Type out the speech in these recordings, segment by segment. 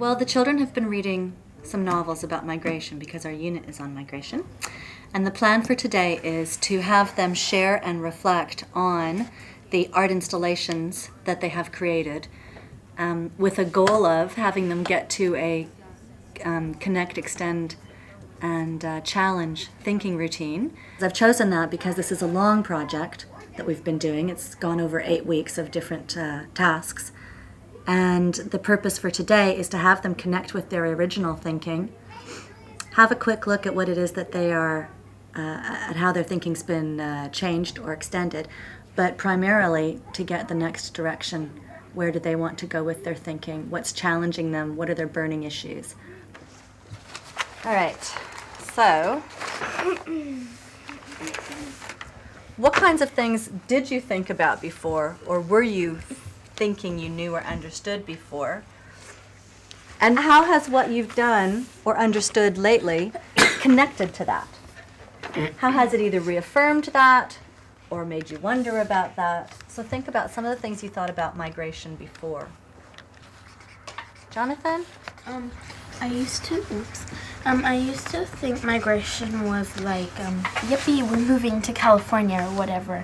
Well, the children have been reading some novels about migration because our unit is on migration. And the plan for today is to have them share and reflect on the art installations that they have created, with a goal of having them get to a connect, extend, and challenge thinking routine. I've chosen that because this is a long project that we've been doing. It's gone over 8 weeks of different tasks. And the purpose for today is to have them connect with their original thinking, have a quick look at what it is that they are, at how their thinking's been changed or extended, but primarily to get the next direction. Where do they want to go with their thinking? What's challenging them? What are their burning issues? All right, so what kinds of things did you think about before, or were you thinking you knew or understood before? And how has what you've done or understood lately connected to that? How has it either reaffirmed that or made you wonder about that? So think about some of the things you thought about migration before. Jonathan? I used to think migration was like, yippee, we're moving to California or whatever.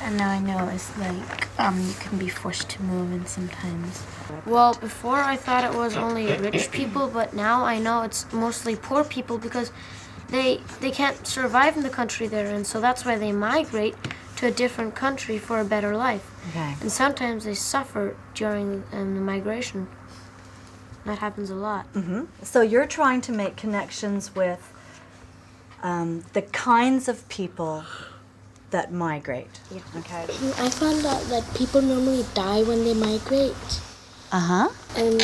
And now I know it's like, you can be forced to move and sometimes. Well, before I thought it was only rich people, but now I know it's mostly poor people because they can't survive in the country they're in, so that's why they migrate to a different country for a better life. Okay. And sometimes they suffer during the migration. That happens a lot. Mm-hmm. So you're trying to make connections with the kinds of people that migrate. Yeah. Okay. I found out that people normally die when they migrate. Uh-huh. And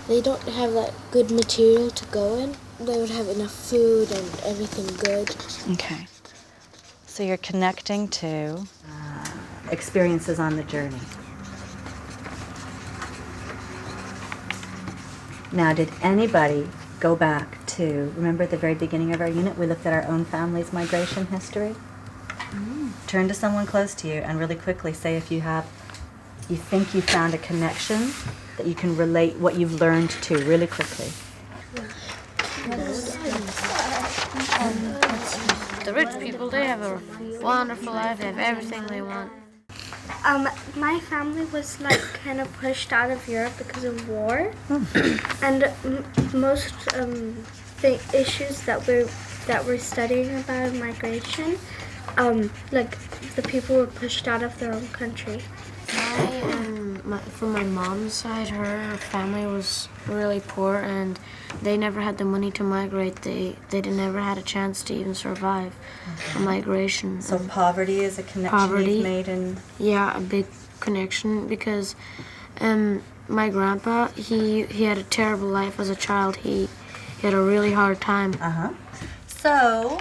they don't have that good material to go in. They would have enough food and everything good. Okay. So you're connecting to experiences on the journey. Now, did anybody go back to, remember at the very beginning of our unit, we looked at our own family's migration history? Turn to someone close to you and really quickly say if you think you found a connection that you can relate what you've learned to really quickly. The rich people, they have a wonderful life. They have everything they want. My family was like kind of pushed out of Europe because of war, and most issues that we're studying about migration, like the people were pushed out of their own country. From my mom's side, her family was really poor and they never had the money to migrate. They never had a chance to even survive a migration. So poverty is a connection you've made in... Yeah, a big connection because my grandpa, he had a terrible life as a child. He had a really hard time. Uh-huh. So,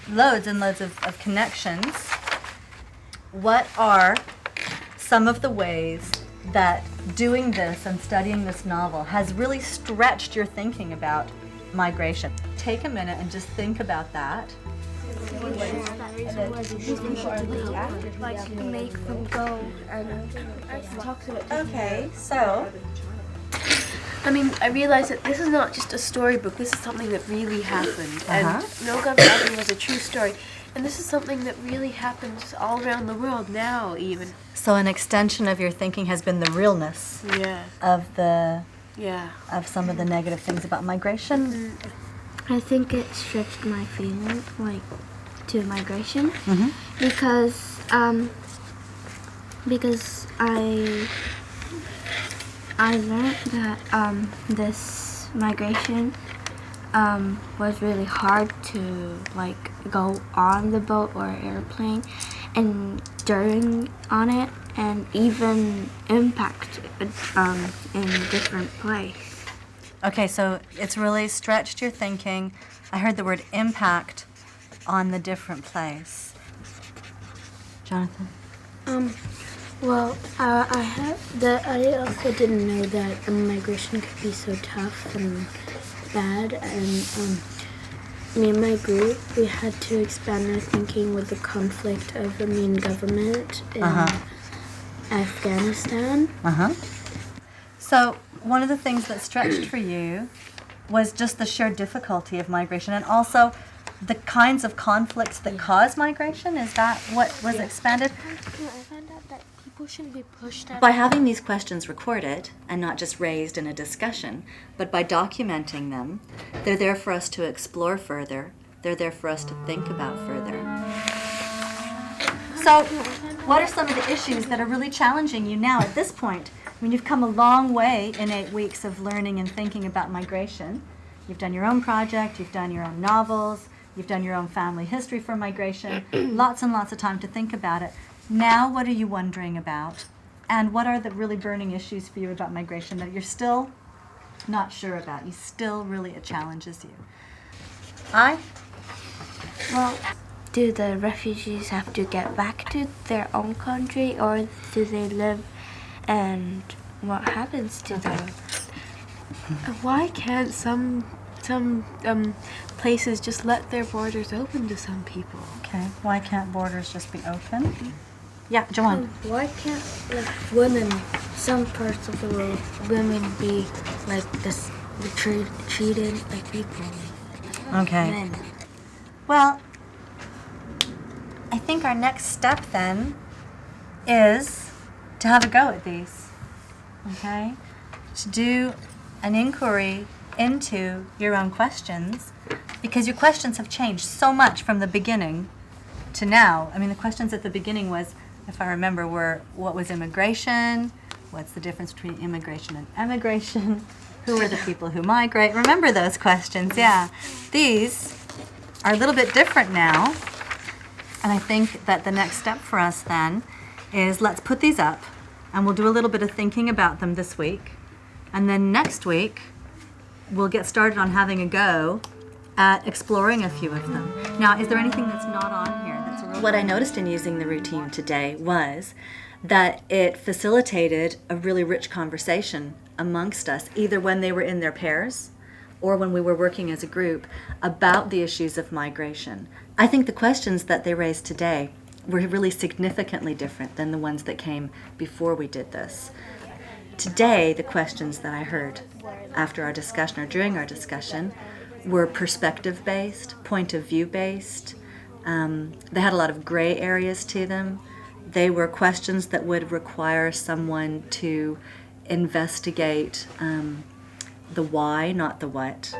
loads and loads of connections. What are some of the ways that doing this and studying this novel has really stretched your thinking about migration? Take a minute and just think about that. Like make them go and talk to it. Okay, so I mean, I realized that this is not just a storybook, this is something that really happened. And Milgram Valley was a true story. And this is something that really happens all around the world now, even. So an extension of your thinking has been the realness of of some of the negative things about migration. I think it stretched my feeling to migration because I learned that this migration was really hard to go on the boat or airplane and during on it and even impact in different place. Okay, so it's really stretched your thinking. I heard the word impact on the different place. Jonathan? Well, I also didn't know that migration could be so tough and bad, and me and my group, we had to expand our thinking with the conflict of the main government in Afghanistan. So one of the things that stretched for you was just the sheer difficulty of migration, and also the kinds of conflicts that cause migration. Is that what was expanded? I found out that people shouldn't be pushed out. By having these questions recorded and not just raised in a discussion, but by documenting them, they're there for us to explore further. They're there for us to think about further. So, what are some of the issues that are really challenging you now at this point? I mean, you've come a long way in 8 weeks of learning and thinking about migration. You've done your own project, you've done your own novels, you've done your own family history for migration, lots and lots of time to think about it. Now, what are you wondering about? And what are the really burning issues for you about migration that you're still not sure about? It challenges you. Well, do the refugees have to get back to their own country, or do they live, and what happens to them? Why can't some places just let their borders open to some people? Okay, why can't borders just be open? Yeah, Joanne. Why can't women, some parts of the world, women be like this, treated like people? Okay. Men. Well, I think our next step then is to have a go at these. Okay? To do an inquiry into your own questions, because your questions have changed so much from the beginning to now. I mean, the questions at the beginning was, if I remember, were what was immigration? What's the difference between immigration and emigration? Who are the people who migrate? Remember those questions, yeah. These are a little bit different now. And I think that the next step for us then is let's put these up, and we'll do a little bit of thinking about them this week. And then next week, we'll get started on having a go at exploring a few of them. Now, is there anything that's not on here? What I noticed in using the routine today was that it facilitated a really rich conversation amongst us, either when they were in their pairs or when we were working as a group about the issues of migration. I think the questions that they raised today were really significantly different than the ones that came before we did this. Today, the questions that I heard after our discussion or during our discussion were perspective-based, point of view-based. They had a lot of gray areas to them. They were questions that would require someone to investigate the why, not the what.